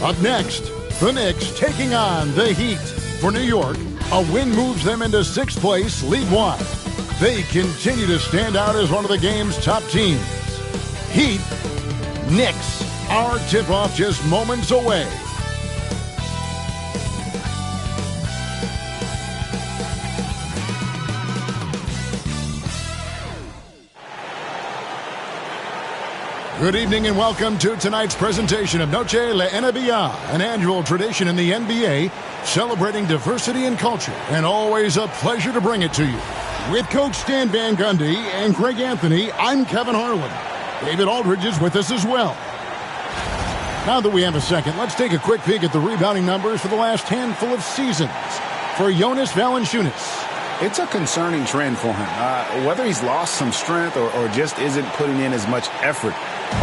Up next, the Knicks taking on the Heat. For New York, a win moves them into 6th place league-wide. They continue to stand out as one of the game's top teams. Heat, Knicks, our tip-off just moments away. Good evening and welcome to tonight's presentation of Noche La NBA, an annual tradition in the NBA celebrating diversity and culture, and always a pleasure to bring it to you. With Coach Stan Van Gundy and Greg Anthony, I'm Kevin Harlan. David Aldridge is with us as well. Now that we have a second, let's take a quick peek at the rebounding numbers for the last handful of seasons. For Jonas Valanciunas, it's a concerning trend for him. Whether he's lost some strength or just isn't putting in as much effort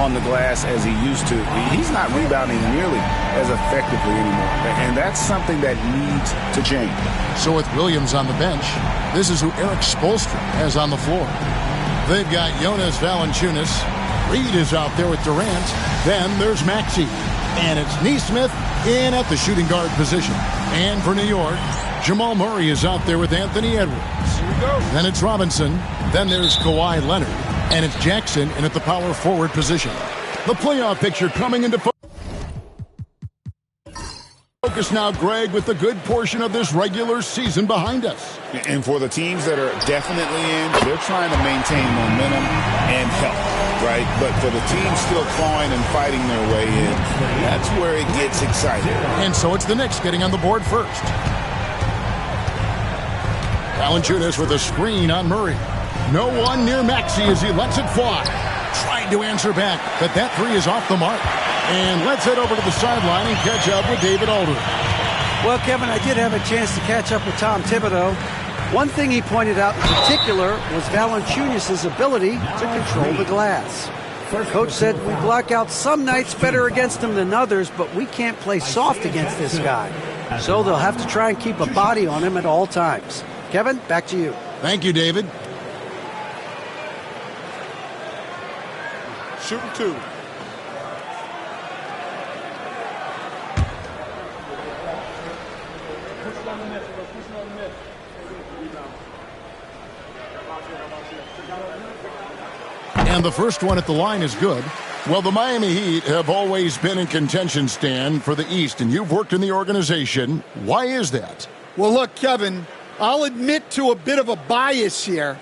on the glass as he used to, he's not rebounding nearly as effectively anymore. And that's something that needs to change. So with Williams on the bench, this is who Eric Spoelstra has on the floor. They've got Jonas Valanciunas. Reed is out there with Durant. Then there's Maxey. And it's Nesmith in at the shooting guard position. And for New York, Jamal Murray is out there with Anthony Edwards. Here we go. Then it's Robinson. Then there's Kawhi Leonard. And it's Jackson in at the power forward position. The playoff picture coming into focus now, Greg, with the good portion of this regular season behind us. And for the teams that are definitely in, they're trying to maintain momentum and health, right? But for the teams still clawing and fighting their way in, that's where it gets exciting. And so it's the Knicks getting on the board first. Valanciunas with a screen on Murray. No one near Maxey as he lets it fly. Trying to answer back, but that three is off the mark. And let's head over to the sideline and catch up with David Aldridge. Well, Kevin, I did have a chance to catch up with Tom Thibodeau. One thing he pointed out in particular was Valanciunas' ability to control the glass. Coach said we block out some nights better against him than others, but we can't play soft against this guy. So they'll have to try and keep a body on him at all times. Kevin, back to you. Thank you, David. Shooting two. And the first one at the line is good. Well, the Miami Heat have always been in contention, Stan, for the East, and you've worked in the organization. Why is that? Well, look, Kevin, I'll admit to a bit of a bias here,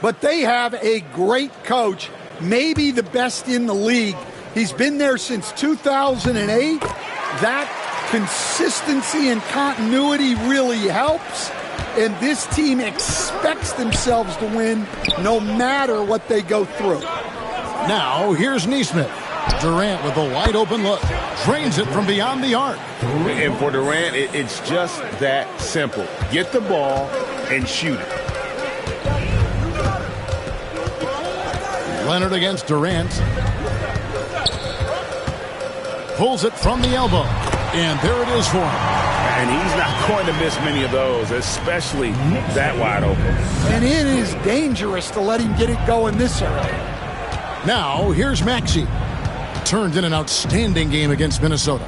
but they have a great coach, maybe the best in the league. He's been there since 2008. That consistency and continuity really helps. And this team expects themselves to win no matter what they go through. Now, here's Nesmith. Durant with a wide-open look. Drains it from beyond the arc. And for Durant, it's just that simple. Get the ball and shoot it. Leonard against Durant. Pulls it from the elbow. And there it is for him. And he's not going to miss many of those, especially that wide open. And it is dangerous to let him get it going this early. Now, here's Maxey. Turned in an outstanding game against Minnesota.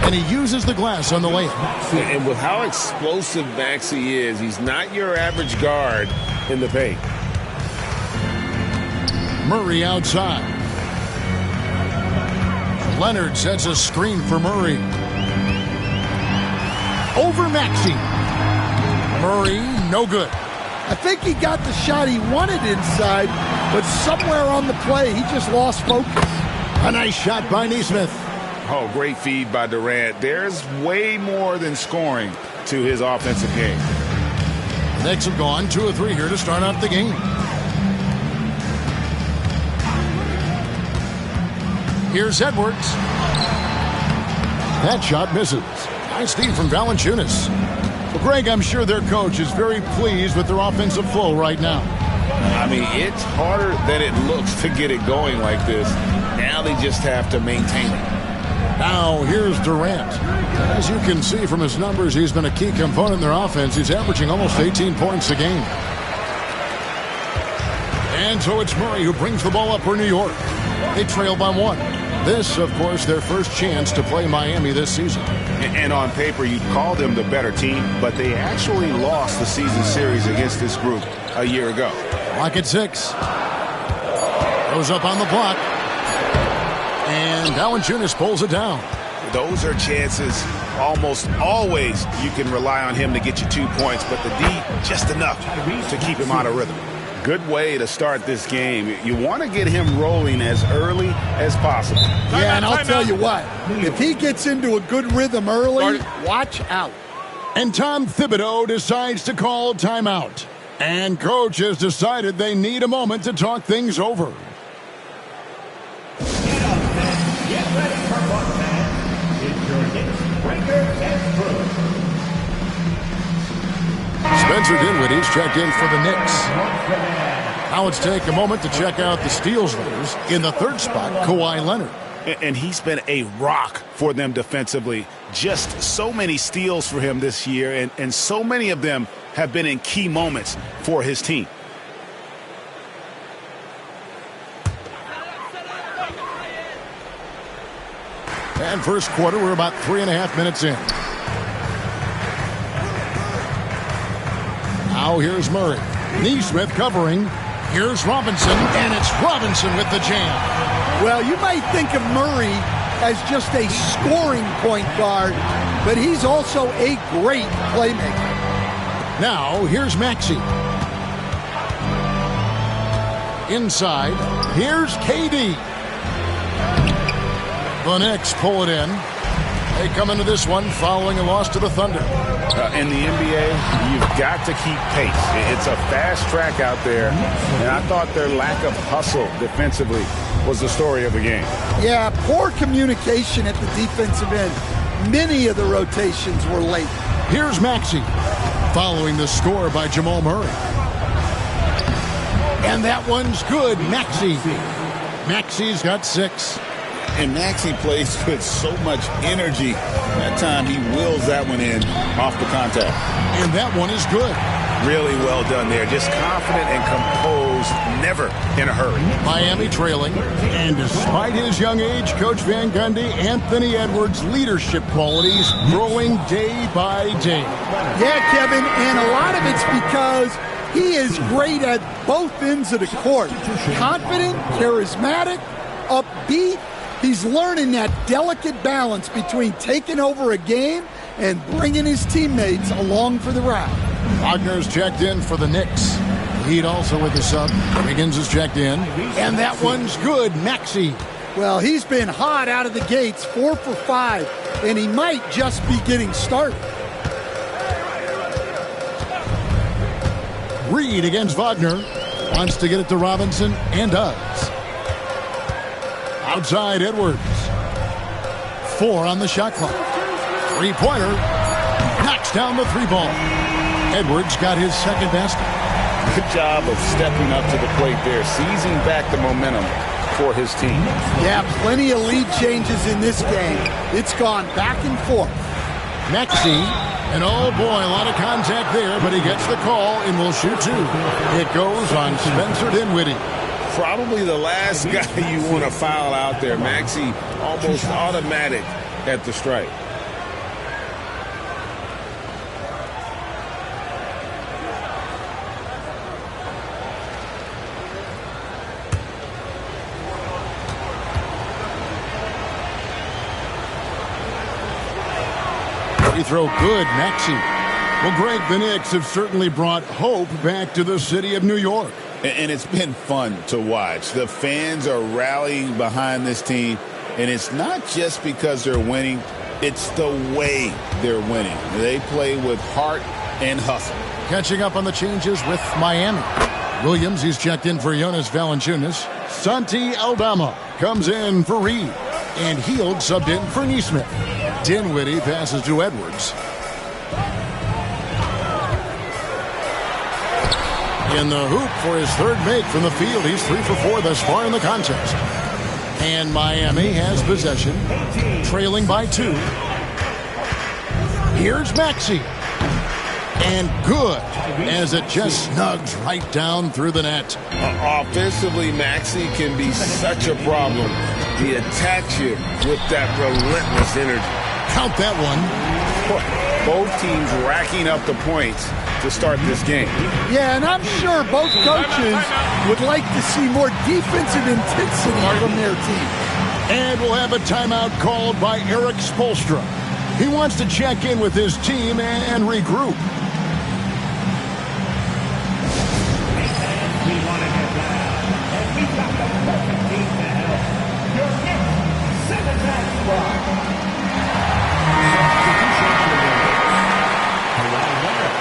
And he uses the glass on the layup. And with how explosive Maxey is, he's not your average guard in the paint. Murray outside. Leonard sets a screen for Murray. Over Maxey. Murray, no good. I think he got the shot he wanted inside, but somewhere on the play, he just lost focus. A nice shot by Nesmith. Oh, great feed by Durant. There's way more than scoring to his offensive game. The Knicks have gone 2 of 3 here to start off the game. Here's Edwards. That shot misses. Nice feed from Valanciunas. Well, Greg, I'm sure their coach is very pleased with their offensive flow right now. I mean, it's harder than it looks to get it going like this. Now they just have to maintain it. Now, here's Durant. As you can see from his numbers, he's been a key component in their offense. He's averaging almost 18 points a game. And so it's Murray who brings the ball up for New York. They trail by 1. This, of course, their first chance to play Miami this season. And on paper, you'd call them the better team, but they actually lost the season series against this group a year ago. Clock at 6. Goes up on the block. And Valanciunas pulls it down. Those are chances almost always you can rely on him to get you 2 points, but the D just enough to keep him out of rhythm. Good way to start this game. You want to get him rolling as early as possible. Yeah, and I'll tell you what, if he gets into a good rhythm early, watch out. And Tom Thibodeau decides to call timeout. And coach has decided they need a moment to talk things over. Get ready for one man. It's your Knicks breakers and crew. Spencer Dinwiddie's checked in for the Knicks. Now let's take a moment to check out the steals leaders. In the third spot, Kawhi Leonard. And he's been a rock for them defensively. Just so many steals for him this year, and so many of them have been in key moments for his team. And first quarter, we're about 3.5 minutes in. Now here's Murray. Neesmith covering. Here's Robinson, and it's Robinson with the jam. Well, you might think of Murray as just a scoring point guard, but he's also a great playmaker. Now here's Maxey. Inside, here's KD. The Knicks pull it in. They come into this one following a loss to the Thunder. In the NBA, you've got to keep pace. It's a fast track out there, and I thought their lack of hustle defensively was the story of the game. Yeah, poor communication at the defensive end. Many of the rotations were late. Here's Maxey, following the score by Jamal Murray. And that one's good, Maxey. Maxey's got 6. And Maxey plays with so much energy. That time he wills that one in off the contact. And that one is good. Really well done there. Just confident and composed, never in a hurry. Miami trailing. And despite his young age, Coach Van Gundy, Anthony Edwards' leadership qualities growing day by day. Yeah, Kevin, and a lot of it's because he is great at both ends of the court. Confident, charismatic, upbeat. He's learning that delicate balance between taking over a game and bringing his teammates along for the ride. Wagner's checked in for the Knicks. Heat also with the sub. Wiggins is checked in. And that one's good, Maxey. Well, he's been hot out of the gates, 4 for 5, and he might just be getting started. Reed against Wagner. Wants to get it to Robinson and does. Outside Edwards. 4 on the shot clock. 3-pointer. Knocks down the 3-ball. Edwards got his second basket. Good job of stepping up to the plate there, seizing back the momentum for his team. Yeah, plenty of lead changes in this game. It's gone back and forth. Maxey, and oh boy, a lot of contact there, but he gets the call and will shoot 2. It goes on Spencer Dinwiddie. Probably the last guy you want to foul out there. Maxey almost automatic at the strike. Free throw good, Maxey. Well, Greg, the Knicks have certainly brought hope back to the city of New York. And it's been fun to watch. The fans are rallying behind this team, and it's not just because they're winning. It's the way they're winning. They play with heart and hustle. Catching up on the changes with Miami. Williams, he's checked in for Jonas Valanciunas. Santi Aldama comes in for Reed. And Hield subbed in for Neesmith. Dinwiddie passes to Edwards. In the hoop for his third make from the field. He's 3 for 4 thus far in the contest. And Miami has possession, trailing by 2. Here's Maxey. And good, as it just snugs right down through the net. Offensively, Maxey can be such a problem. He attacks you with that relentless energy. Count that one. Both teams racking up the points to start this game. Yeah, and I'm sure both coaches would like to see more defensive intensity from their team. And we'll have a timeout called by Eric Spoelstra. He wants to check in with his team and regroup. We want to get loud, and we've got the perfect team to help. Your Knicks center-back squad. Substitution for the Knicks. Kawhi Leonard.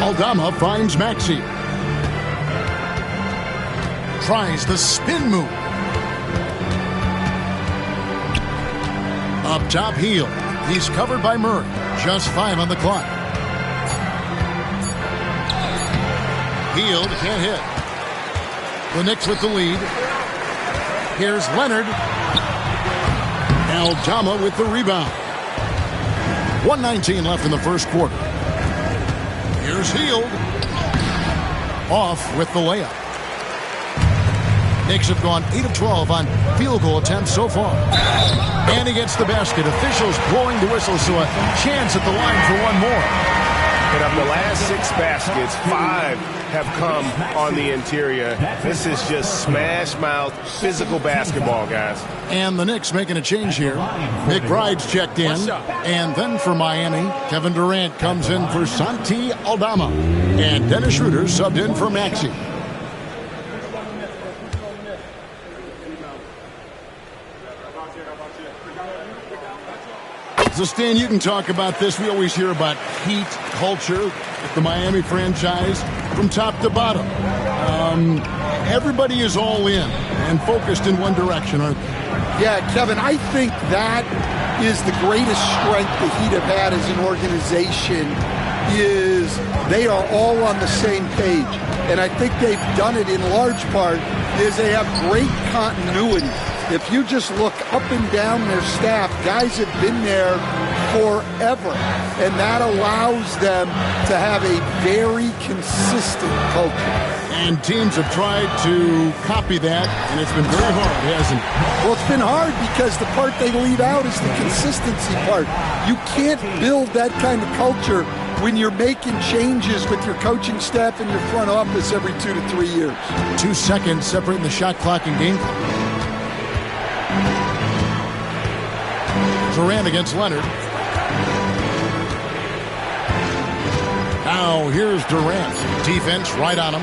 Aldama finds Maxey. Tries the spin move. Up top, Hield. He's covered by Murray. Just 5 on the clock. Hield can't hit. The Knicks with the lead. Here's Leonard. Aldama with the rebound. 1:19 left in the first quarter. Here's Hield. Off with the layup. Knicks have gone 8 of 12 on field goal attempts so far. And he gets the basket. Officials blowing the whistle, so a chance at the line for one more. And of the last 6 baskets, 5 have come on the interior. This is just smash mouth, physical basketball, guys. And the Knicks making a change here. McBride's checked in. And then for Miami, Kevin Durant comes in for Santi Aldama. And Dennis Schroeder subbed in for Maxey. So, Stan, you can talk about this. We always hear about heat culture with the Miami franchise from top to bottom. Everybody is all in and focused in one direction, aren't they? Yeah, Kevin, I think that is the greatest strength the Heat have had as an organization is they are all on the same page. And I think they've done it in large part is they have great continuity. If you just look up and down their staff, guys have been there forever. And that allows them to have a very consistent culture. And teams have tried to copy that, and it's been very hard, hasn't it? Well, it's been hard because the part they leave out is the consistency part. You can't build that kind of culture when you're making changes with your coaching staff and your front office every 2 to 3 years. 2 seconds separating the shot clock and game clock. Durant against Leonard. Now here's Durant. Defense right on him.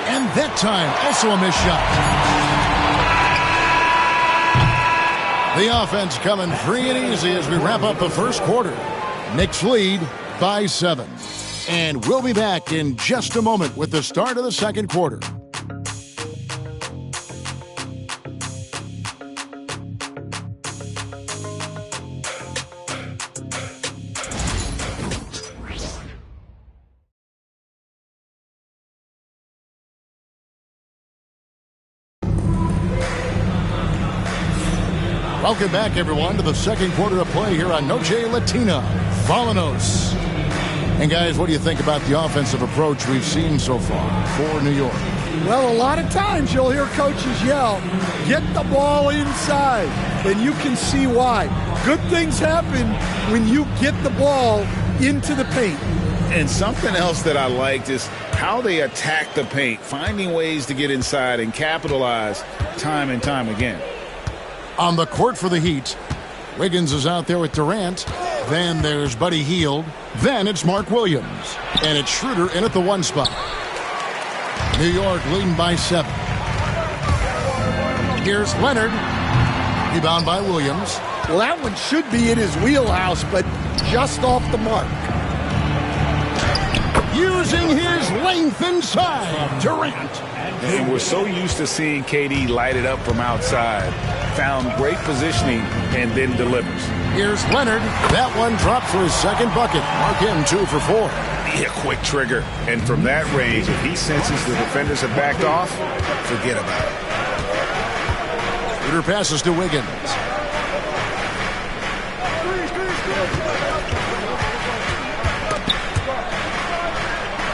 And that time, also a missed shot. The offense coming free and easy as we wrap up the first quarter. Knicks lead by 7. And we'll be back in just a moment with the start of the second quarter. Welcome back, everyone, to the second quarter of play here on Noche Latina. Vámonos. And, guys, what do you think about the offensive approach we've seen so far for New York? Well, a lot of times you'll hear coaches yell, get the ball inside, and you can see why. Good things happen when you get the ball into the paint. And something else that I liked is how they attack the paint, finding ways to get inside and capitalize time and time again. On the court for the Heat, Wiggins is out there with Durant. Then there's Buddy Hield. Then it's Mark Williams. And it's Schroeder in at the 1 spot. New York leading by 7. Here's Leonard. Rebound by Williams. Well, that one should be in his wheelhouse, but just off the mark. Using his length inside. Durant. And we're so used to seeing KD light it up from outside. Found great positioning and then delivers. Here's Leonard. That one dropped for his second bucket. Mark him 2 for 4. Be a quick trigger. And from that range, if he senses the defenders have backed off, forget about it. Shooter passes to Wiggins.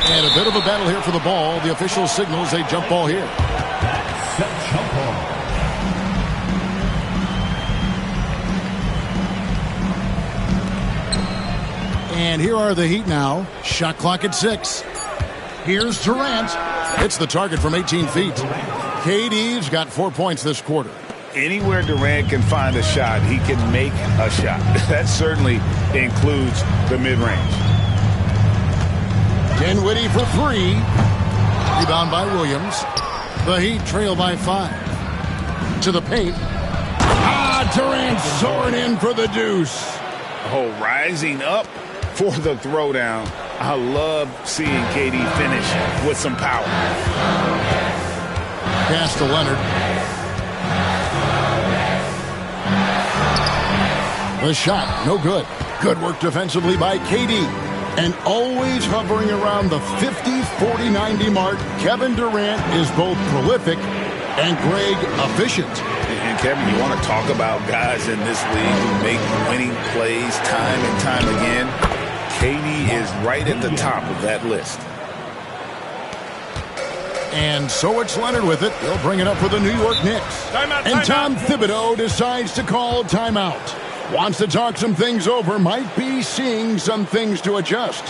And a bit of a battle here for the ball. The official signals a jump ball here. Jump ball. And here are the Heat now. Shot clock at 6. Here's Durant. Hits the target from 18 feet. KD's got 4 points this quarter. Anywhere Durant can find a shot, he can make a shot. That certainly includes the mid-range. Dinwiddie for 3. Rebound by Williams. The Heat trail by 5. To the paint. Durant soaring in for the deuce. Oh, rising up for the throwdown. I love seeing KD finish with some power. Pass to Leonard. The shot, no good. Good work defensively by KD. And always hovering around the 50, 40, 90 mark, Kevin Durant is both prolific and, Greg, efficient. And Kevin, you want to talk about guys in this league who make winning plays time and time again? KD is right at the top of that list. And so it's Leonard with it. They'll bring it up for the New York Knicks. And Tom Thibodeau decides to call timeout. Wants to talk some things over. Might be seeing some things to adjust.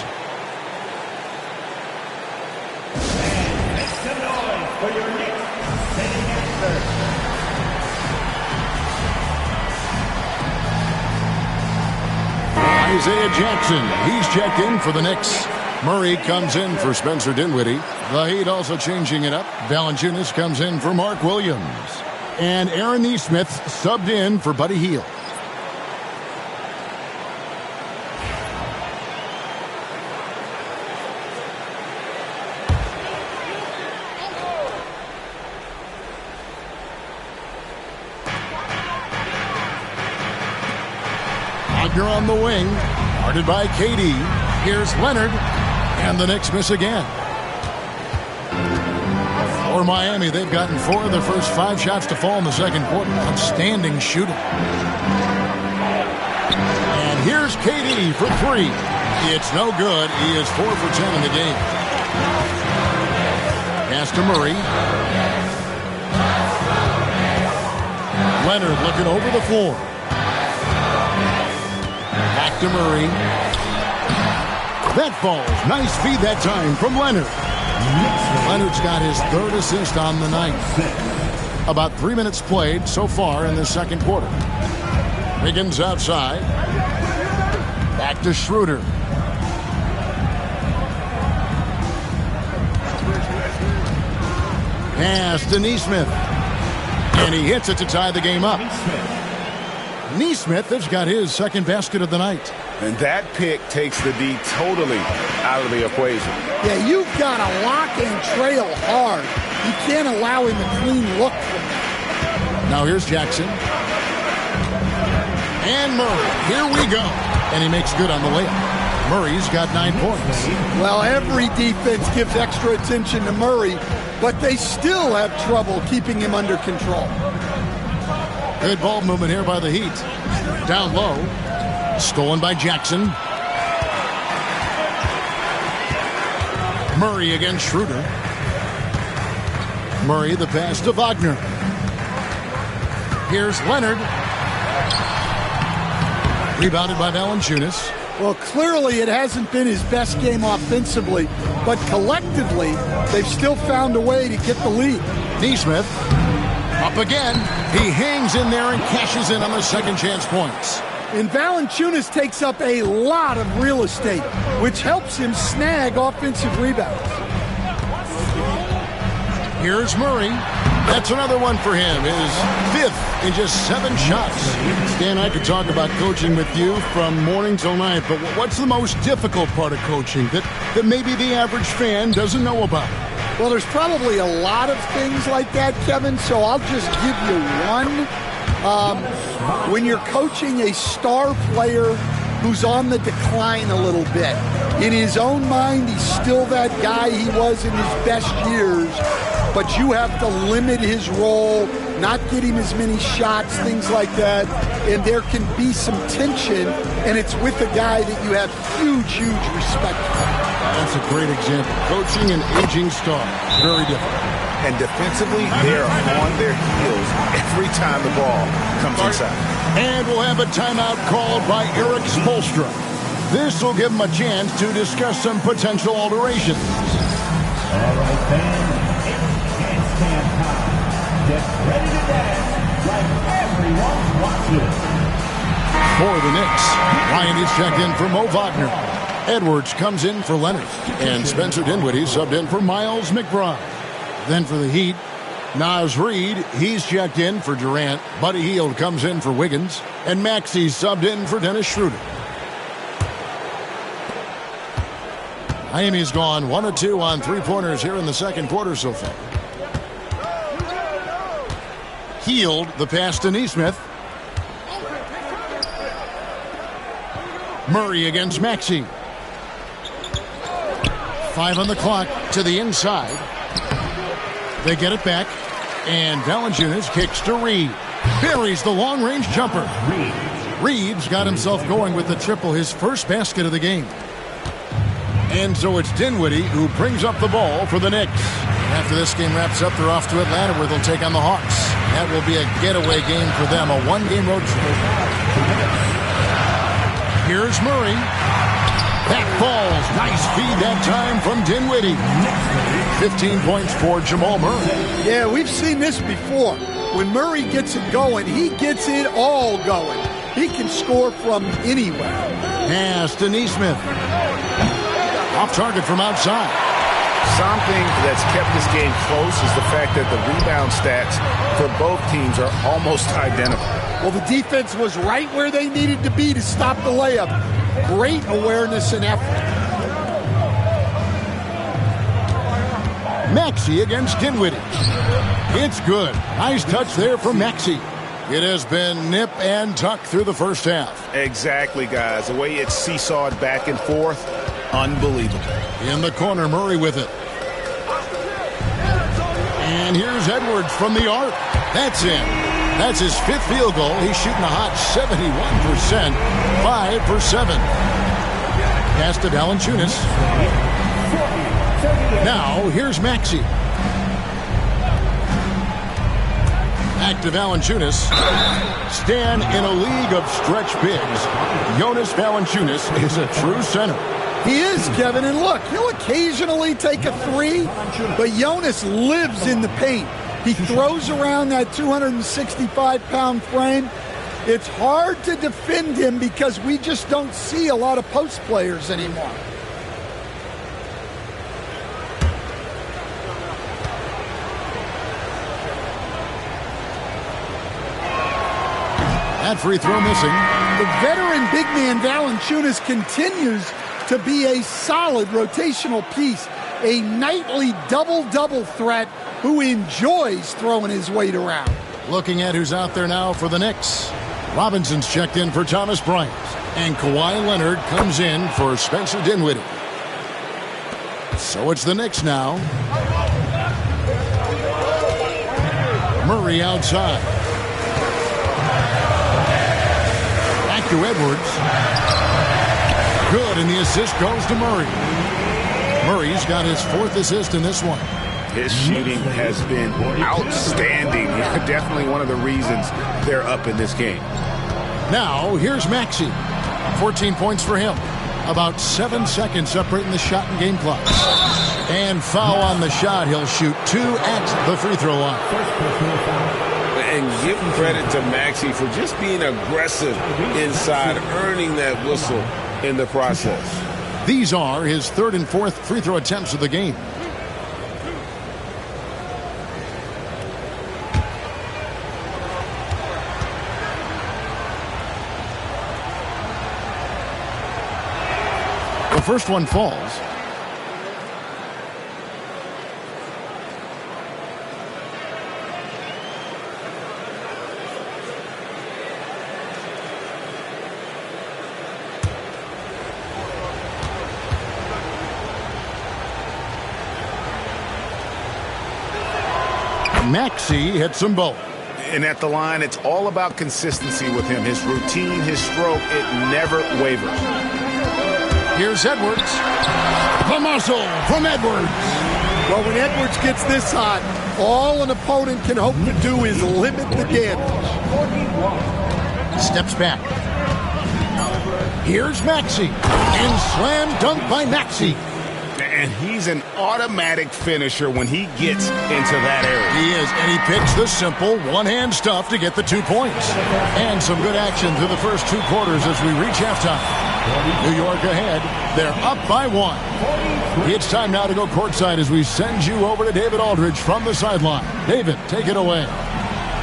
Isaiah Jackson, he's checked in for the Knicks. Murray comes in for Spencer Dinwiddie. The Heat also changing it up. Valanciunas comes in for Mark Williams. And Aaron Nesmith subbed in for Buddy Hield. Wagner on the wing, guarded by KD. Here's Leonard, and the Knicks miss again. For Miami, they've gotten 4 of their first 5 shots to fall in the second quarter. Outstanding shooting. And here's KD for 3. It's no good. He is 4 for 10 in the game. Pass to Murray. Leonard looking over the floor. Back to Murray. That falls. Nice feed that time from Leonard. Leonard's got his 3rd assist on the night. About 3 minutes played so far in the second quarter. Wiggins outside. Back to Schroeder. Pass to Nesmith. And he hits it to tie the game up. Nesmith has got his second basket of the night. And that pick takes the D totally out of the equation. Yeah, you've got to lock and trail hard. You can't allow him a clean look. Now here's Jackson. And Murray. Here we go. And he makes good on the layup. Murray's got 9 points. Well, every defense gives extra attention to Murray, but they still have trouble keeping him under control. Good ball movement here by the Heat. Down low. Stolen by Jackson. Murray against Schroeder. Murray the pass to Wagner. Here's Leonard. Rebounded by Valanciunas. Well, clearly it hasn't been his best game offensively, but collectively they've still found a way to get the lead. Nesmith up again. He hangs in there and cashes in on the second chance points. And Valanciunas takes up a lot of real estate, which helps him snag offensive rebounds. Here's Murray. That's another one for him. His 5th in just 7 shots. Stan, I could talk about coaching with you from morning till night, but what's the most difficult part of coaching that maybe the average fan doesn't know about? Well, there's probably a lot of things like that, Kevin, so I'll just give you one. When you're coaching a star player who's on the decline a little bit, in his own mind, he's still that guy he was in his best years, but you have to limit his role, not get him as many shots, things like that, and there can be some tension, and it's with a guy that you have huge respect for. That's a great example. Coaching an aging star. Very different. And defensively, they're on their heels every time the ball comes inside. And we'll have a timeout called by Eric Spoelstra. This will give him a chance to discuss some potential alterations. All right, fans, it's dance time. Get ready to dance like everyone's watching. For the Knicks, Ryan is checked in for Mo Wagner. Edwards comes in for Leonard. And Spencer Dinwiddie subbed in for Miles McBride. Then for the Heat, Naz Reid, he's checked in for Durant. Buddy Hield comes in for Wiggins. And Maxey subbed in for Dennis Schroeder. Miami's gone 1 of 2 on three-pointers here in the second quarter so far. Hield, the pass to Nesmith. Murray against Maxey. 5 on the clock to the inside. They get it back. And Valanciunas kicks to Reed. Buries the long-range jumper. Reed's got himself going with the triple, his first basket of the game. And so it's Dinwiddie who brings up the ball for the Knicks. After this game wraps up, they're off to Atlanta where they'll take on the Hawks. That will be a getaway game for them, a one-game road trip. Here's Murray. That falls. Nice feed that time from Dinwiddie. 15 points for Jamal Murray. Yeah, we've seen this before. When Murray gets it going, he gets it all going. He can score from anywhere. Pass to Nesmith. Off target from outside. Something that's kept this game close is the fact that the rebound stats for both teams are almost identical. Well, the defense was right where they needed to be to stop the layup. Great awareness and effort. Maxey against Dinwiddie. It's good. Nice touch there from Maxey. It has been nip and tuck through the first half. Exactly, guys. The way it's seesawed back and forth, unbelievable. In the corner, Murray with it. And here's Edwards from the arc. That's in. That's his 5th field goal. He's shooting a hot 71%. 5 for 7. Pass to Valanciunas. Now, here's Maxey. Back to Valanciunas. Stan, in a league of stretch bigs, Jonas Valanciunas is a true center. He is, Kevin, and look, he'll occasionally take a three, but Jonas lives in the paint. He throws around that 265-pound frame. It's hard to defend him because we just don't see a lot of post players anymore. That free throw missing. The veteran big man Valanciunas continues to be a solid rotational piece, a nightly double-double threat who enjoys throwing his weight around. Looking at who's out there now for the Knicks. Robinson's checked in for Thomas Bryant. And Kawhi Leonard comes in for Spencer Dinwiddie. So it's the Knicks now. Murray outside. Back to Edwards. Good, and the assist goes to Murray. Murray's got his 4th assist in this one. His shooting has been outstanding. Definitely one of the reasons they're up in this game. Now, here's Maxey. 14 points for him. About 7 seconds separating the shot and game clock. And foul on the shot. He'll shoot 2 at the free throw line. And give credit to Maxey for just being aggressive inside, earning that whistle in the process. These are his 3rd and 4th free throw attempts of the game. The first one falls. Maxey hits them both. And at the line, it's all about consistency with him. His routine, his stroke, it never wavers. Here's Edwards. The muscle from Edwards. Well, when Edwards gets this hot, all an opponent can hope to do is limit the damage. Steps back. Here's Maxey. And slam dunk by Maxey. And he's an automatic finisher when he gets into that area. He is, and he picks the simple one-hand stuff to get the 2 points. And some good action through the first 2 quarters as we reach halftime. New York ahead. They're up by 1. It's time now to go courtside as we send you over to David Aldridge from the sideline. David, take it away.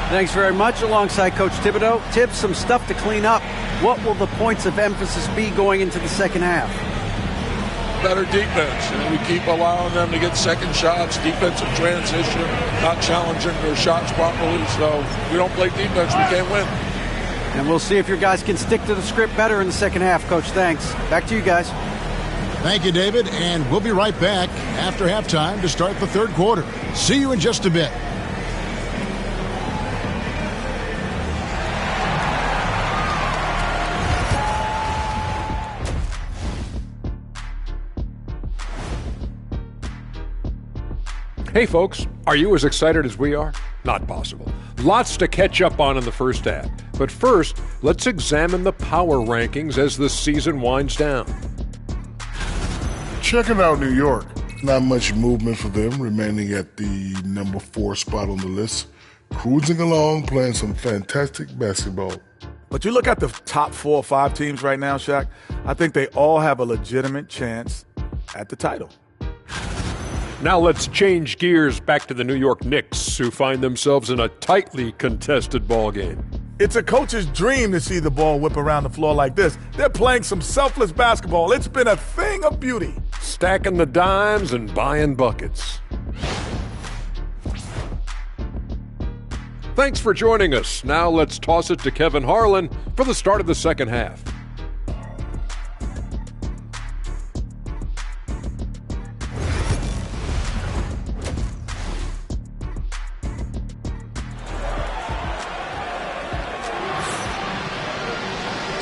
Thanks very much. Alongside Coach Thibodeau. Tibbs, some stuff to clean up. What will the points of emphasis be going into the second half? Better defense. We keep allowing them to get second shots, defensive transition, not challenging their shots properly. So if we don't play defense, we can't win. And we'll see if your guys can stick to the script better in the second half, Coach. Thanks. Back to you guys. Thank you, David, and we'll be right back after halftime to start the third quarter. See you in just a bit. Hey folks, are you as excited as we are? Not possible. Lots to catch up on in the first half. But first, let's examine the power rankings as the season winds down. Checking out New York. Not much movement for them, remaining at the number 4 spot on the list. Cruising along, playing some fantastic basketball. But you look at the top 4 or 5 teams right now, Shaq, I think they all have a legitimate chance at the title. Now let's change gears back to the New York Knicks, who find themselves in a tightly contested ball game. It's a coach's dream to see the ball whip around the floor like this. They're playing some selfless basketball. It's been a thing of beauty. Stacking the dimes and buying buckets. Thanks for joining us. Now let's toss it to Kevin Harlan for the start of the second half.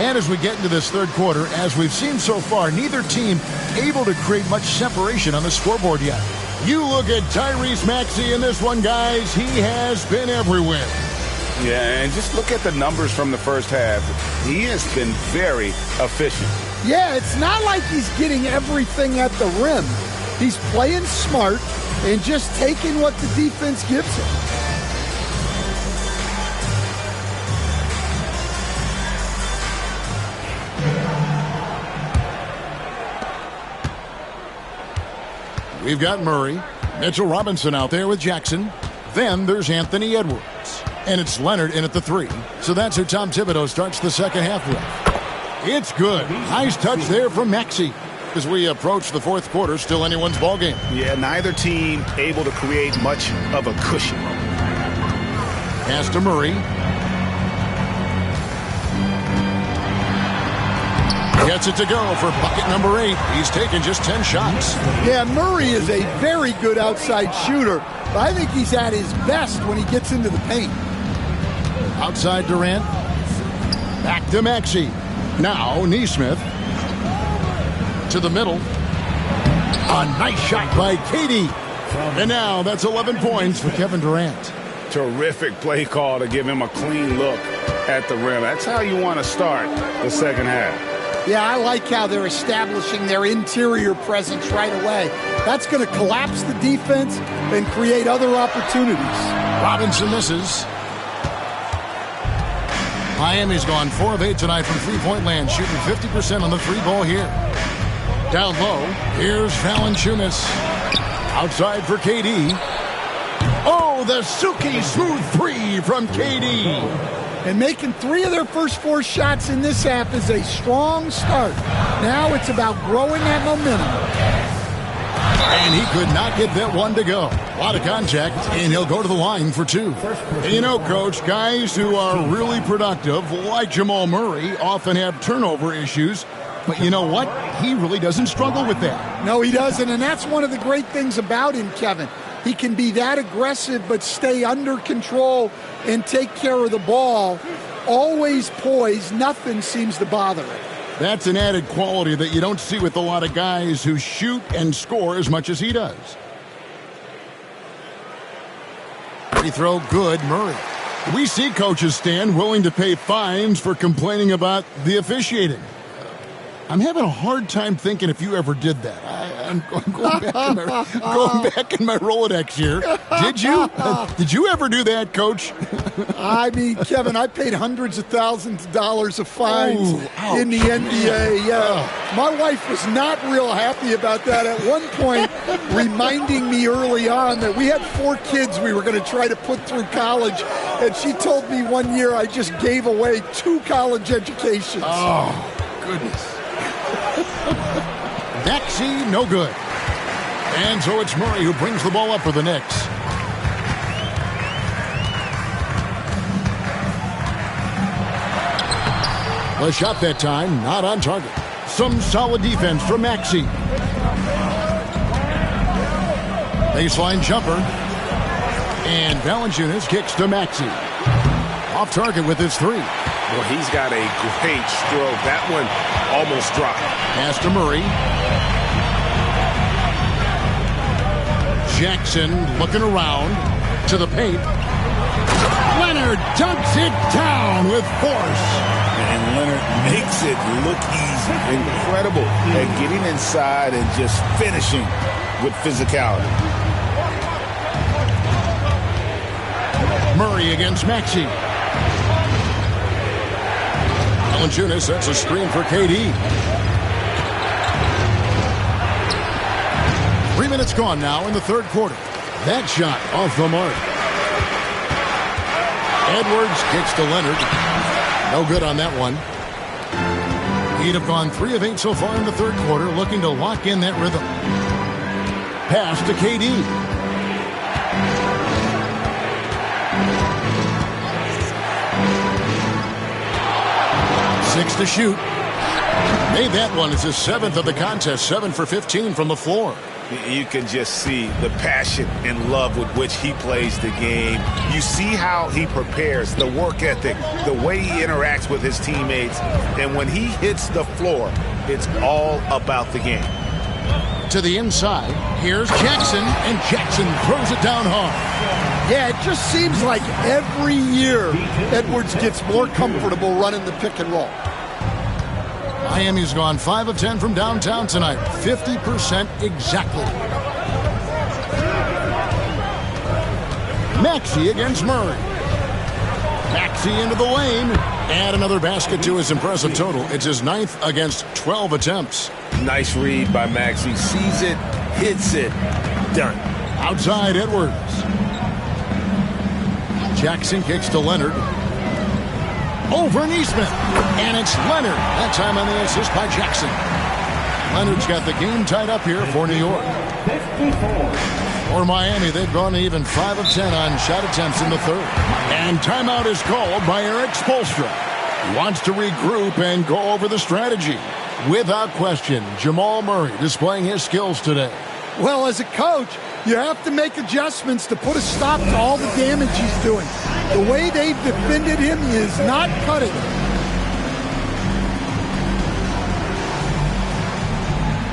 And as we get into this third quarter, as we've seen so far, neither team able to create much separation on the scoreboard yet. You look at Tyrese Maxey in this one, guys. He has been everywhere. Yeah, and just look at the numbers from the first half. He has been very efficient. Yeah, it's not like he's getting everything at the rim. He's playing smart and just taking what the defense gives him. We've got Murray, Mitchell Robinson out there with Jackson. Then there's Anthony Edwards. And it's Leonard in at the 3. So that's who Tom Thibodeau starts the second half with. It's good. Nice touch there from Maxey. As we approach the fourth quarter, still anyone's ballgame. Yeah, neither team able to create much of a cushion. Pass to Murray. Gets it to go for bucket number 8. He's taken just 10 shots. Yeah, Murray is a very good outside shooter, but I think he's at his best when he gets into the paint. Outside Durant. Back to Maxey. Now Nesmith. To the middle. A nice shot by Katie. And now that's 11 points for Kevin Durant. Terrific play call to give him a clean look at the rim. That's how you want to start the second half. Yeah, I like how they're establishing their interior presence right away. That's going to collapse the defense and create other opportunities. Robinson misses. Miami's gone 4 of 8 tonight from three-point land, shooting 50% on the 3-ball here. Down low, here's Valanciunas. Outside for KD. Oh, the silky smooth 3 from KD. And making 3 of their first 4 shots in this half is a strong start. Now it's about growing that momentum. And he could not get that one to go. A lot of contact, and he'll go to the line for 2. And you know, Coach, guys who are really productive, like Jamal Murray, often have turnover issues. But you know what? He really doesn't struggle with that. No, he doesn't, and that's one of the great things about him, Kevin. he can be that aggressive but stay under control and take care of the ball. Always poised. Nothing seems to bother him. That's an added quality that you don't see with a lot of guys who shoot and score as much as he does. Free throw good, Murray. We see coaches stand willing to pay fines for complaining about the officiating. I'm having a hard time thinking if you ever did that. I'm going back in my Rolodex here. Did you? Did you ever do that, Coach? I mean, Kevin, I paid hundreds of thousands of dollars of fines in the NBA. Yeah, my wife was not real happy about that at one point, reminding me early on that we had 4 kids we were going to try to put through college, and she told me one year I just gave away 2 college educations. Oh, goodness. Maxey, no good. And so it's Murray who brings the ball up for the Knicks. The shot that time, not on target. Some solid defense from Maxey. Baseline jumper. And Valanciunas kicks to Maxey. Off target with his 3. Well, he's got a great stroke. That one almost dropped. Pass to Murray. Jackson looking around to the paint. Leonard dunks it down with force. And Leonard makes it look easy. Incredible at getting inside and just finishing with physicality. Murray against Maxey. Valanciunas sets a screen for KD. 3 minutes gone now in the third quarter. That shot off the mark. Edwards kicks to Leonard. No good on that one. He'd have gone 3 of 8 so far in the third quarter, looking to lock in that rhythm. Pass to KD. 6 to shoot. Made that one. It's his 7th of the contest. 7 for 15 from the floor. You can just see the passion and love with which he plays the game. You see how he prepares, the work ethic, the way he interacts with his teammates. And when he hits the floor, it's all about the game. To the inside, here's Jackson, and Jackson throws it down hard. Yeah, it just seems like every year Edwards gets more comfortable running the pick and roll. Miami's gone 5 of 10 from downtown tonight. 50% exactly. Maxey against Murray. Maxey into the lane. And another basket to his impressive total. It's his 9th against 12 attempts. Nice read by Maxey. Sees it, hits it, done. Outside Edwards. Jackson kicks to Leonard. Over Neesmith. And it's Leonard. That time on the assist by Jackson. Leonard's got the game tied up here for New York. For Miami, they've gone even 5 of 10 on shot attempts in the third. And timeout is called by Eric Spoelstra. He wants to regroup and go over the strategy. Without question, Jamal Murray displaying his skills today. Well, as a coach, you have to make adjustments to put a stop to all the damage he's doing. The way they've defended him is not cutting it.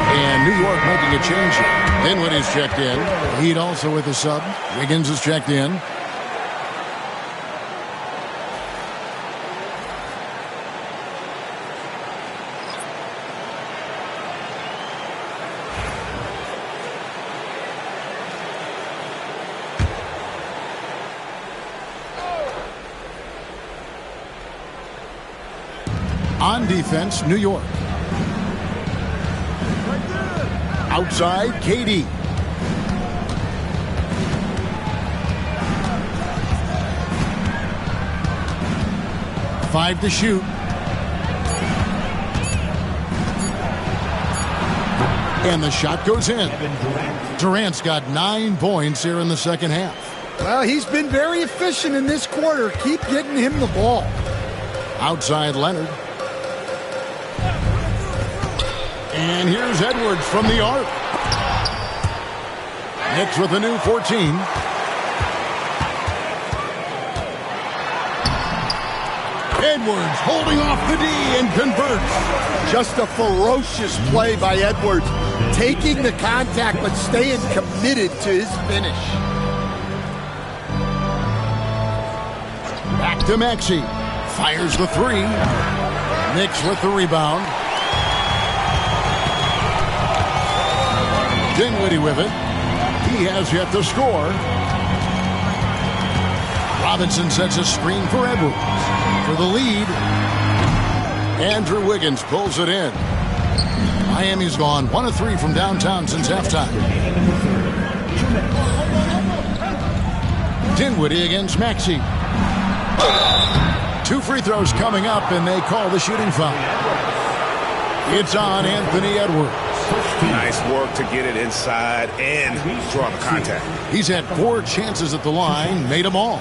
And New York making a change here. Dinwiddie's checked in. Heat also with a sub. Wiggins is checked in. On defense, New York. Outside, KD. Five to shoot. And the shot goes in. Durant's got 9 points here in the second half. Well, he's been very efficient in this quarter. Keep getting him the ball. Outside Leonard. And here's Edwards from the arc. Knicks with a new 14. Edwards holding off the D and converts. Just a ferocious play by Edwards. Taking the contact but staying committed to his finish. Back to Maxey. Fires the three. Knicks with the rebound. Dinwiddie with it. He has yet to score. Robinson sets a screen for Edwards. For the lead. Andrew Wiggins pulls it in. Miami's gone 1 of 3 from downtown since halftime. Dinwiddie against Maxey. 2 free throws coming up, and they call the shooting foul. It's on Anthony Edwards. Nice work to get it inside and draw the contact. He's had 4 chances at the line, made them all.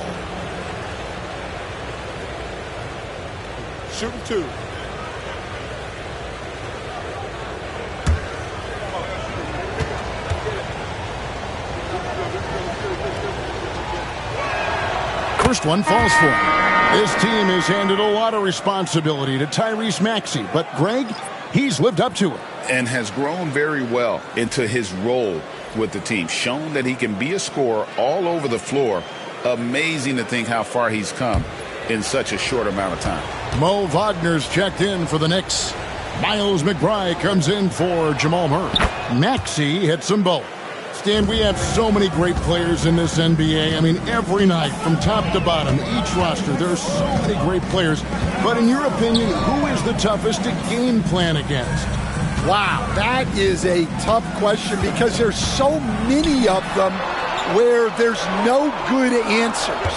Shooting 2. First one falls for him. This team has handed a lot of responsibility to Tyrese Maxey, but Greg, he's lived up to it. And has grown very well into his role with the team. Shown that he can be a scorer all over the floor. Amazing to think how far he's come in such a short amount of time. Mo Wagner's checked in for the Knicks. Miles McBride comes in for Jamal Murray. Maxey hits them both. Stan, we have so many great players in this NBA. I mean, every night, from top to bottom, each roster, there are so many great players. But in your opinion, who is the toughest to game plan against? Wow, that is a tough question because there's so many of them where there's no good answers.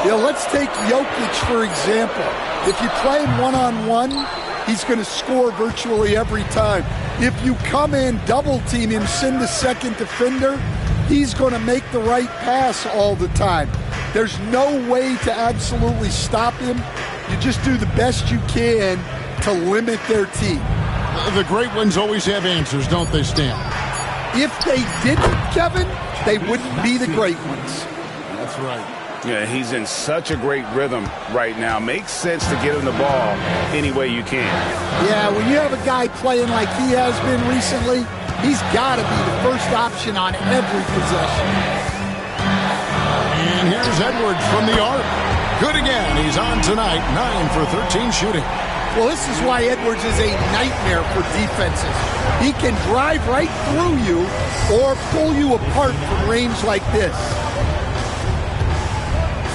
You know, let's take Jokic, for example. If you play him one-on-one, he's going to score virtually every time. If you come in, double-team him, send the second defender, he's going to make the right pass all the time. There's no way to absolutely stop him. You just do the best you can to limit their team. The great ones always have answers, don't they, Stan? If they didn't, Kevin, they wouldn't be the great ones. That's right. Yeah, he's in such a great rhythm right now. Makes sense to get him the ball any way you can. Yeah, when you have a guy playing like he has been recently, he's got to be the first option on every possession. And here's Edwards from the arc. Good again. He's on tonight, 9 for 13 shooting. Well, this is why Edwards is a nightmare for defenses. He can drive right through you or pull you apart from range like this.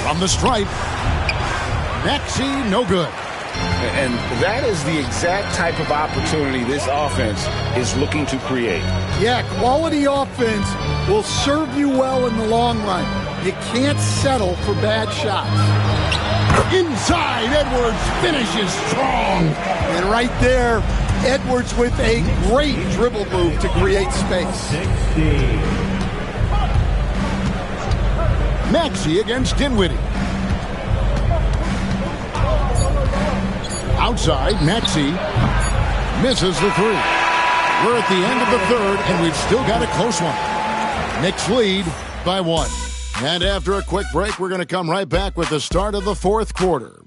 From the stripe, Maxey, no good. And that is the exact type of opportunity this offense is looking to create. Yeah, quality offense will serve you well in the long run. You can't settle for bad shots. Inside, Edwards finishes strong. And right there, Edwards with a great dribble move to create space. Maxey against Dinwiddie. Outside, Maxey misses the three. We're at the end of the third, and we've still got a close one. Knicks lead by 1. And after a quick break, we're going to come right back with the start of the fourth quarter.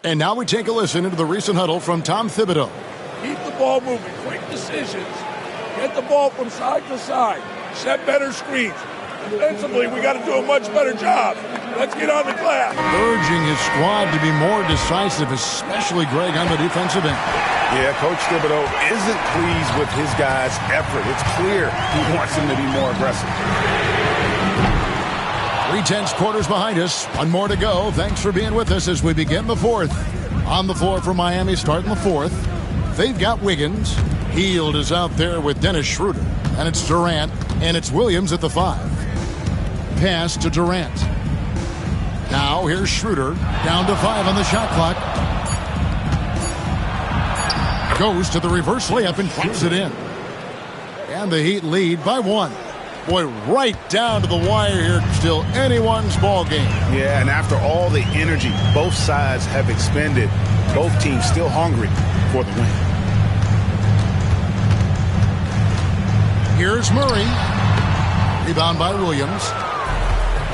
And now we take a listen into the recent huddle from Tom Thibodeau. Keep the ball moving. Quick decisions. Get the ball from side to side. Set better screens. Defensively, we got to do a much better job. Let's get on the glass. Urging his squad to be more decisive, especially Greg on the defensive end. Yeah, Coach Thibodeau isn't pleased with his guys' effort. It's clear he wants them to be more aggressive. 3/10 quarters behind us. One more to go. Thanks for being with us as we begin the fourth. On the floor for Miami starting the fourth. They've got Wiggins. Hield is out there with Dennis Schroeder. And it's Durant. And it's Williams at the 5. Pass to Durant. Now here's Schroeder. Down to 5 on the shot clock. Goes to the reverse layup and puts it in. And And the Heat lead by 1. Boy, right down to the wire here. Still anyone's ball game. Yeah, and after all the energy both sides have expended, both teams still hungry for the win. Here's Murray. Rebound by Williams.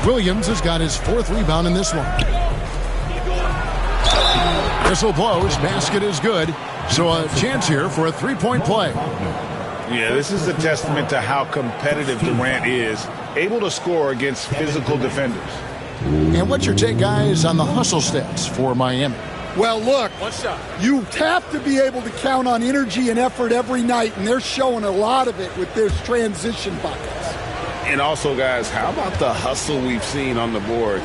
Williams has got his 4th rebound in this one. Whistle blows. Basket is good. So a chance here for a 3-point play. Yeah, this is a testament to how competitive Durant is, able to score against physical defenders. And what's your take, guys, on the hustle stats for Miami? Well, look, you have to be able to count on energy and effort every night, and they're showing a lot of it with their transition buckets. And also, guys, how about the hustle we've seen on the boards?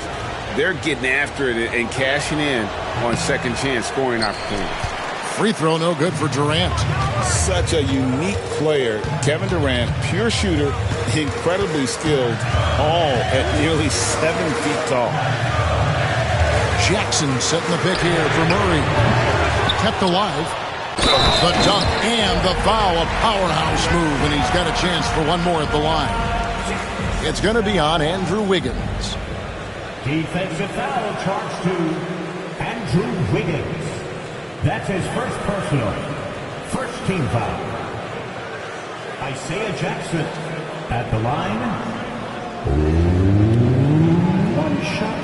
They're getting after it and cashing in on second chance scoring opportunities. Free throw no good for Durant. Such a unique player. Kevin Durant, pure shooter, incredibly skilled, all at nearly 7 feet tall. Jackson setting the pick here for Murray. Kept alive. The dunk and the foul, a powerhouse move, and he's got a chance for one more at the line. It's going to be on Andrew Wiggins. Defensive foul charged to Andrew Wiggins. That's his first personal. First team foul. Isaiah Jackson at the line. One shot.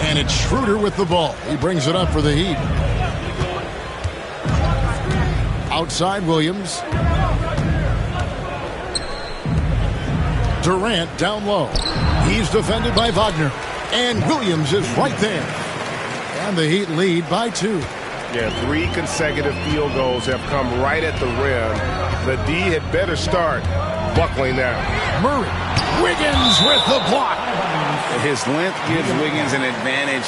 And it's Schroeder with the ball. He brings it up for the Heat. Outside Williams. Durant down low. He's defended by Wagner. And Williams is right there. And the Heat lead by 2. Yeah, 3 consecutive field goals have come right at the rim. The D had better start buckling down. Murray. Wiggins with the block. His length gives Wiggins an advantage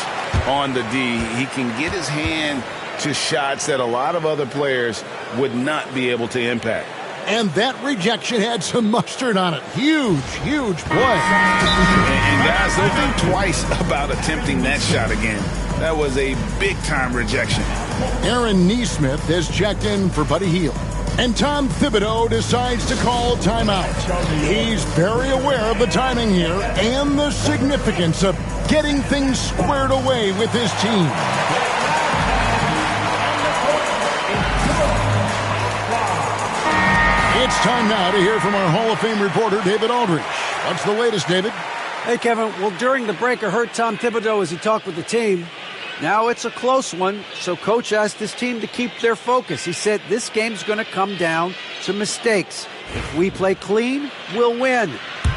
on the D. He can get his hand to shots that a lot of other players would not be able to impact. And that rejection had some mustard on it. Huge, huge play. And guys, don't think twice about attempting that shot again. That was a big-time rejection. Aaron Nesmith has checked in for Buddy Hield. And Tom Thibodeau decides to call timeout. He's very aware of the timing here and the significance of getting things squared away with his team. It's time now to hear from our Hall of Fame reporter, David Aldridge. What's the latest, David? Hey, Kevin. Well, during the break, I heard Tom Thibodeau as he talked with the team. Now it's a close one, so Coach asked his team to keep their focus. He said this game's going to come down to mistakes. If we play clean, we'll win.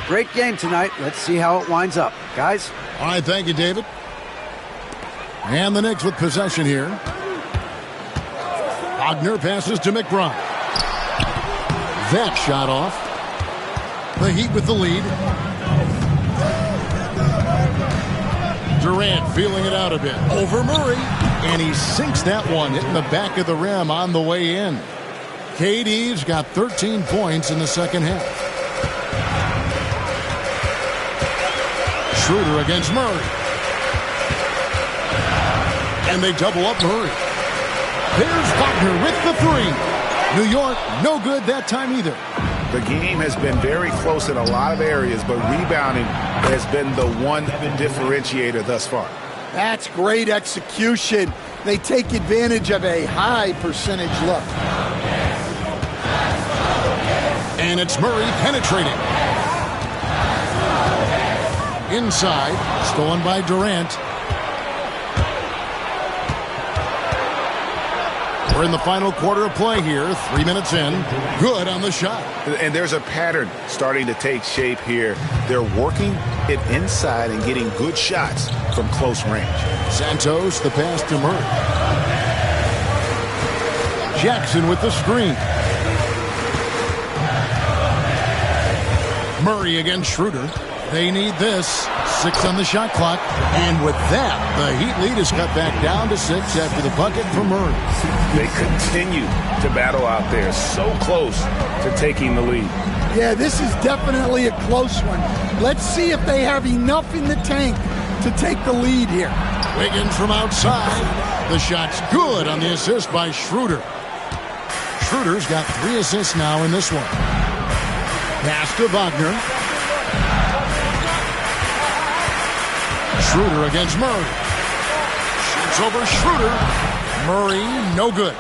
Great game tonight. Let's see how it winds up. Guys? All right, thank you, David. And the Knicks with possession here. Wagner passes to McBride. That shot off. The Heat with the lead. Durant feeling it out a bit. Over Murray. And he sinks that one, hitting the back of the rim on the way in. KD's got 13 points in the second half. Schroeder against Murray. And they double up Murray. There's Wagner with the 3. New York, no good that time either. The game has been very close in a lot of areas, but rebounding has been the one differentiator thus far. That's great execution. They take advantage of a high percentage look. And it's Murray penetrating. Inside, stolen by Durant. We're in the final quarter of play here. 3 minutes in. Good on the shot. And there's a pattern starting to take shape here. They're working it inside and getting good shots from close range. Santos, the pass to Murray. Jackson with the screen. Murray against Schroeder. They need this. 6 on the shot clock. And with that, the Heat lead is cut back down to 6 after the bucket from Murray. They continue to battle out there, so close to taking the lead. Yeah, this is definitely a close one. Let's see if they have enough in the tank to take the lead here. Wiggins from outside. The shot's good on the assist by Schroeder. Schroeder's got 3 assists now in this one. Pass to Wagner. Schroeder against Murray. Shoots over Schroeder. Murray, no good.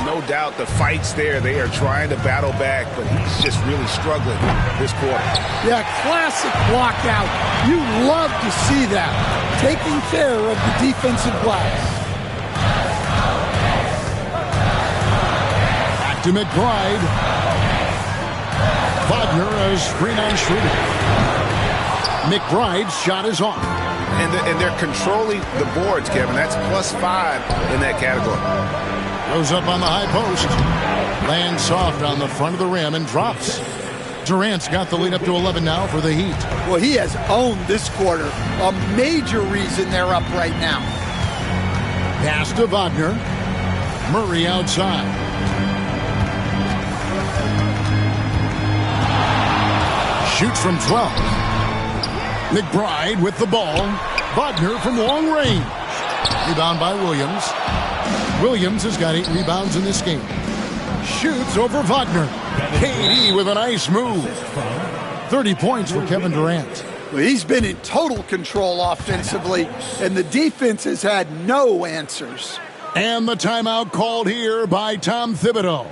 No doubt the fight's there. They are trying to battle back, but he's just really struggling this quarter. Yeah, classic block out. You love to see that. Taking care of the defensive glass. Back to McBride. Wagner is screen on Schroeder. McBride's shot is off. And they're controlling the boards, Kevin. That's +5 in that category. Goes up on the high post. Lands soft on the front of the rim and drops. Durant's got the lead up to 11 now for the Heat. Well, he has owned this quarter. A major reason they're up right now. Pass to Wagner. Murray outside. Shoots from 12. McBride with the ball. Wagner from long range. Rebound by Williams. Williams has got 8 rebounds in this game. Shoots over Wagner. KD with a nice move. 30 points for Kevin Durant. Well, he's been in total control offensively, and the defense has had no answers. And the timeout called here by Tom Thibodeau.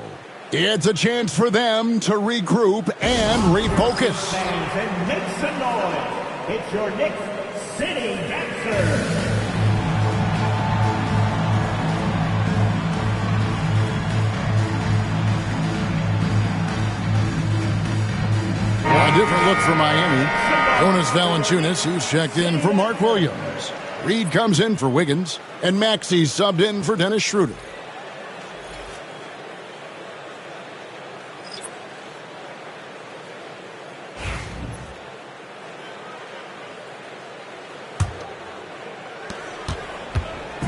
It's a chance for them to regroup and refocus. Fans, and make some noise. It's your Knicks City Dancers. A different look for Miami. Jonas Valanciunas, who's checked in for Mark Williams. Reed comes in for Wiggins, and Maxey subbed in for Dennis Schroeder.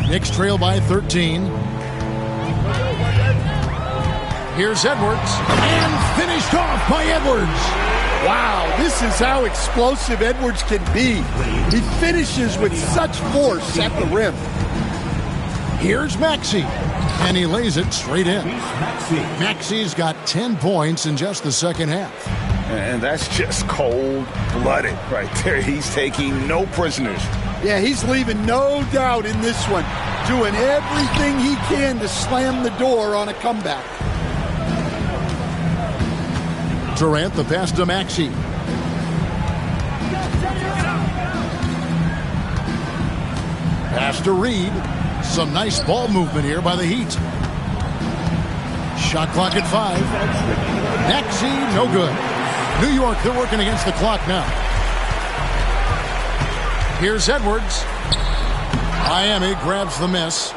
Knicks trail by 13. Here's Edwards, and finished off by Edwards. Wow, this is how explosive Edwards can be. He finishes with such force at the rim. Here's Maxey, and he lays it straight in. Maxey's got 10 points in just the second half. And that's just cold-blooded right there. He's taking no prisoners. Yeah, he's leaving no doubt in this one. Doing everything he can to slam the door on a comeback. Durant, the pass to Maxey. Pass to Reed. Some nice ball movement here by the Heat. Shot clock at 5. Maxey, no good. New York, they're working against the clock now. Here's Edwards. Miami grabs the miss.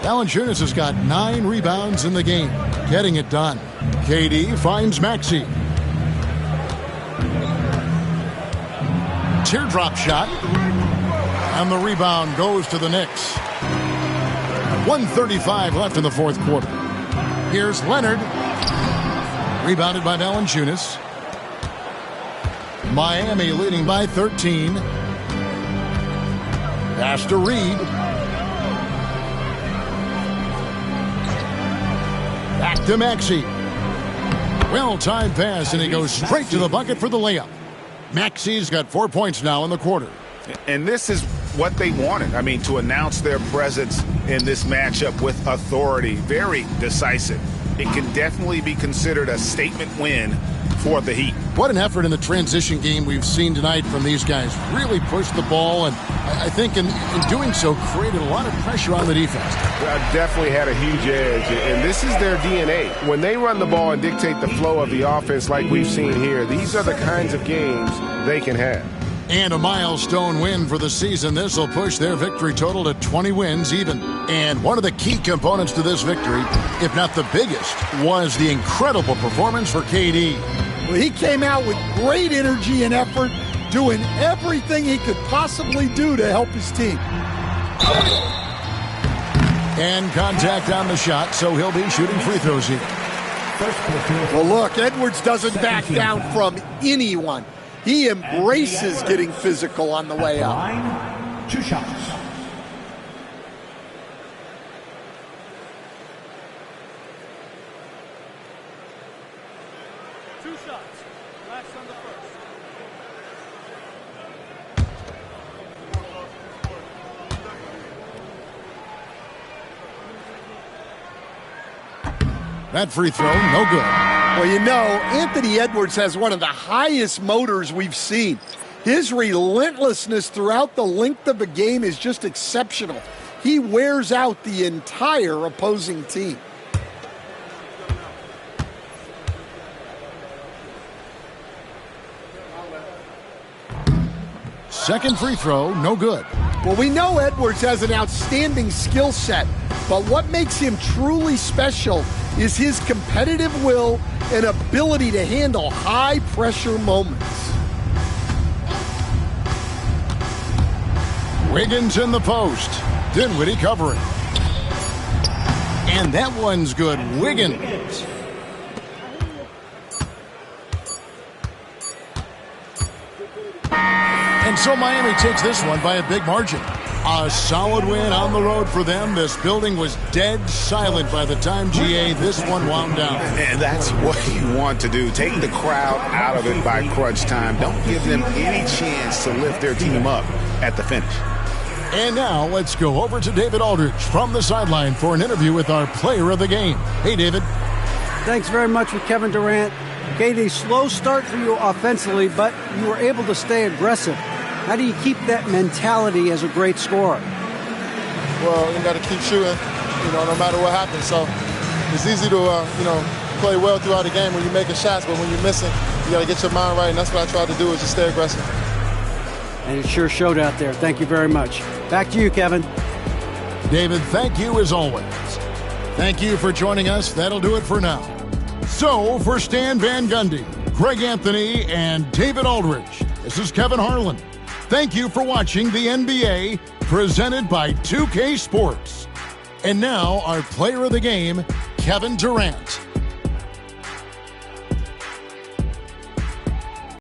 Valanciunas has got 9 rebounds in the game, getting it done. KD finds Maxey. Teardrop shot. And the rebound goes to the Knicks. 1:35 left in the fourth quarter. Here's Leonard. Rebounded by Valanciunas. Miami leading by 13. Pass to Reed. Back to Maxey. Well-timed pass, and he goes straight to the bucket for the layup. Maxey's got 4 points now in the quarter. And this is what they wanted. I mean, to announce their presence in this matchup with authority. Very decisive. It can definitely be considered a statement win for the Heat. What an effort in the transition game we've seen tonight from these guys. Really pushed the ball, and I think in doing so created a lot of pressure on the defense. Definitely had a huge edge, and this is their DNA. When they run the ball and dictate the flow of the offense like we've seen here, these are the kinds of games they can have. And a milestone win for the season. This will push their victory total to 20 wins even. And one of the key components to this victory, if not the biggest, was the incredible performance for KD. Well, he came out with great energy and effort, doing everything he could possibly do to help his team. And contact on the shot, so he'll be shooting free throws here. Well, look, Edwards doesn't back down from anyone. He embraces getting physical on the way up. Line, 2 shots. That free throw, no good. Well, you know, Anthony Edwards has one of the highest motors we've seen. His relentlessness throughout the length of a game is just exceptional. He wears out the entire opposing team. Second free throw, no good. Well, we know Edwards has an outstanding skill set, but what makes him truly special is his competitive will and ability to handle high-pressure moments. Wiggins in the post. Dinwiddie covering. And that one's good. Wiggins. And so Miami takes this one by a big margin. A solid win on the road for them. This building was dead silent by the time, GA, this one wound down. And that's what you want to do. Take the crowd out of it by crunch time. Don't give them any chance to lift their team up at the finish. And now let's go over to David Aldridge from the sideline for an interview with our player of the game. Hey, David. Thanks very much with Kevin Durant. Okay, a slow start for you offensively, but you were able to stay aggressive. How do you keep that mentality as a great scorer? Well, you got to keep shooting, no matter what happens. So it's easy to, play well throughout the game when you're making shots, but when you're missing, you got to get your mind right, and that's what I tried to do, is just stay aggressive. And it sure showed out there. Thank you very much. Back to you, Kevin. David, thank you as always. Thank you for joining us. That'll do it for now. So, for Stan Van Gundy, Greg Anthony, and David Aldridge, this is Kevin Harlan. Thank you for watching the NBA, presented by 2K Sports. And now, our player of the game, Kevin Durant.